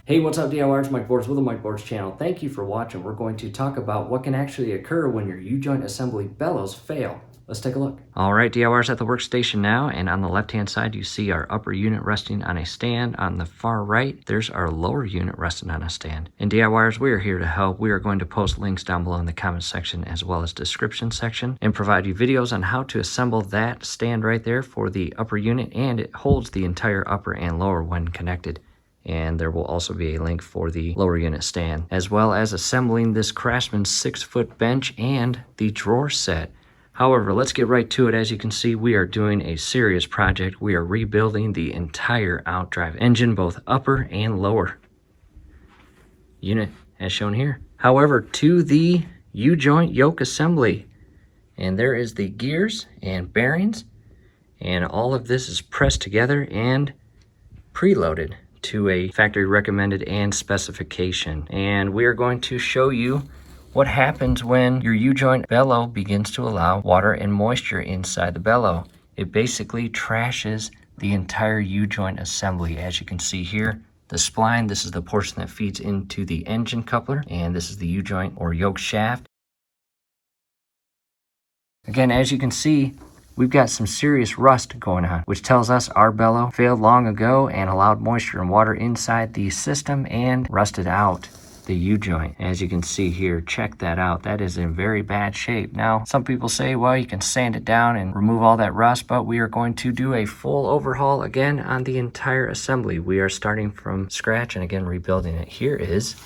Hey, what's up DIYers? Mike Boards with the Mike Boards channel. Thank you for watching. We're going to talk about what can actually occur when your U-joint assembly bellows fail. Let's take a look. All right, DIYers, at the workstation now, and on the left-hand side, you see our upper unit resting on a stand. On the far right, there's our lower unit resting on a stand. And DIYers, we are here to help. We are going to post links down below in the comment section as well as description section and provide you videos on how to assemble that stand right there for the upper unit, and it holds the entire upper and lower when connected. And there will also be a link for the lower unit stand, as well as assembling this Craftsman 6-foot bench and the drawer set. However, let's get right to it. As you can see, we are doing a serious project. We are rebuilding the entire outdrive engine, both upper and lower unit, as shown here. However, to the U-joint yoke assembly, and there is the gears and bearings, and all of this is pressed together and preloaded to a factory recommended and specification. And we are going to show you what happens when your U-joint bellow begins to allow water and moisture inside the bellow. It basically trashes the entire U-joint assembly. As you can see here, the spline, this is the portion that feeds into the engine coupler, and this is the U-joint or yoke shaft. Again, as you can see, we've got some serious rust going on, which tells us our bellow failed long ago and allowed moisture and water inside the system and rusted out the U-joint. As you can see here, check that out. That is in very bad shape. Now, some people say, well, you can sand it down and remove all that rust, but we are going to do a full overhaul again on the entire assembly. We are starting from scratch and again rebuilding it. Here is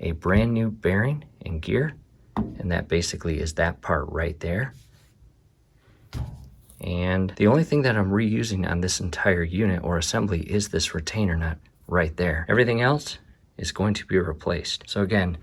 a brand new bearing and gear, and that basically is that part right there. And the only thing that I'm reusing on this entire unit or assembly is this retainer nut right there. Everything else is going to be replaced. So again,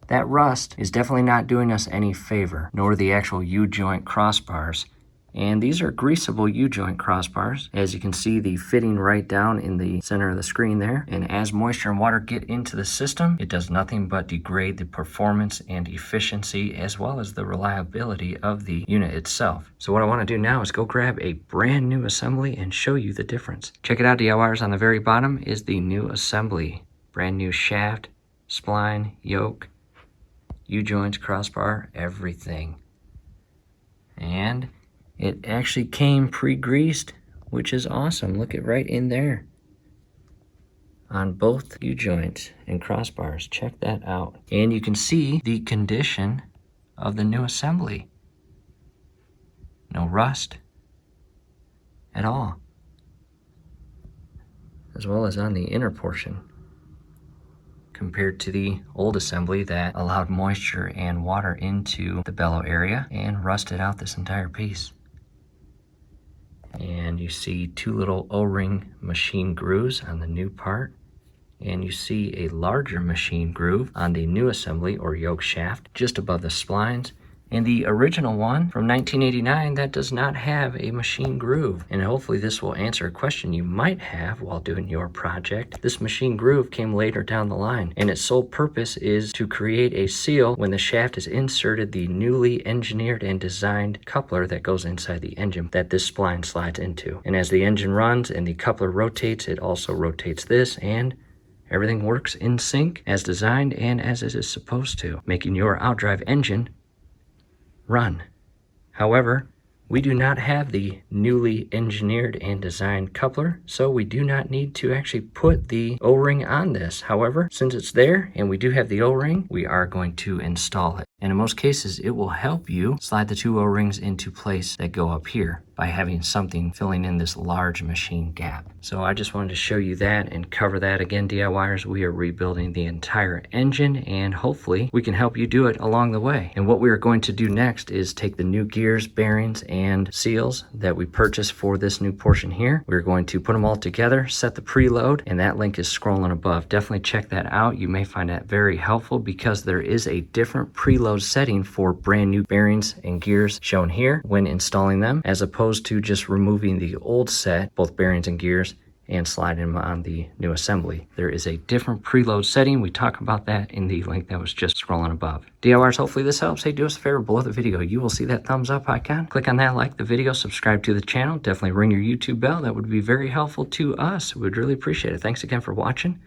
that rust is definitely not doing us any favor, nor the actual U-joint crossbars. And these are greasable U-joint crossbars. As you can see, the fitting right down in the center of the screen there. And as moisture and water get into the system, it does nothing but degrade the performance and efficiency as well as the reliability of the unit itself. So what I want to do now is go grab a brand new assembly and show you the difference. Check it out, DIYers. On the very bottom is the new assembly. Brand new shaft, spline, yoke, U-joints, crossbar, everything. And it actually came pre-greased, which is awesome. Look at right in there on both U-joints and crossbars. Check that out. And you can see the condition of the new assembly. No rust at all. As well as on the inner portion, compared to the old assembly that allowed moisture and water into the bellow area and rusted out this entire piece. And you see two little O-ring machine grooves on the new part, and you see a larger machine groove on the new assembly or yoke shaft just above the splines. And the original one from 1989, that does not have a machine groove. And hopefully this will answer a question you might have while doing your project. This machine groove came later down the line, and its sole purpose is to create a seal when the shaft is inserted the newly engineered and designed coupler that goes inside the engine that this spline slides into. And as the engine runs and the coupler rotates, it also rotates this, and everything works in sync as designed and as it is supposed to, making your outdrive engine run. However, we do not have the newly engineered and designed coupler, so we do not need to actually put the O-ring on this. However, since it's there and we do have the O-ring, we are going to install it. And in most cases, it will help you slide the two O-rings into place that go up here by having something filling in this large machine gap. So I just wanted to show you that and cover that. Again, DIYers, we are rebuilding the entire engine, and hopefully we can help you do it along the way. And what we are going to do next is take the new gears, bearings, and seals that we purchased for this new portion here. We're going to put them all together, set the preload, and that link is scrolling above. Definitely check that out. You may find that very helpful because there is a different preload setting for brand new bearings and gears shown here when installing them, as opposed to just removing the old set, both bearings and gears, and slide them on the new assembly. There is a different preload setting. We talk about that in the link that was just scrolling above. DIYers, hopefully this helps. Hey, do us a favor, below the video, you will see that thumbs up icon. Click on that, like the video, subscribe to the channel. Definitely ring your YouTube bell. That would be very helpful to us. We'd really appreciate it. Thanks again for watching,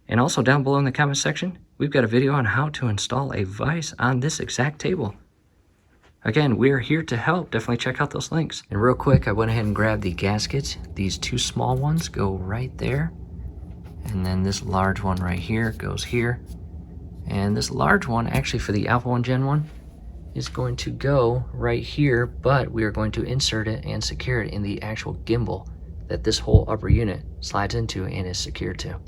And also down below in the comment section, we've got a video on how to install a vise on this exact table. Again, we're here to help. Definitely check out those links. And real quick, I went ahead and grabbed the gaskets. These two small ones go right there. And then this large one right here goes here. And this large one, actually for the Alpha 1 Gen 1, is going to go right here, but we are going to insert it and secure it in the actual gimbal that this whole upper unit slides into and is secured to.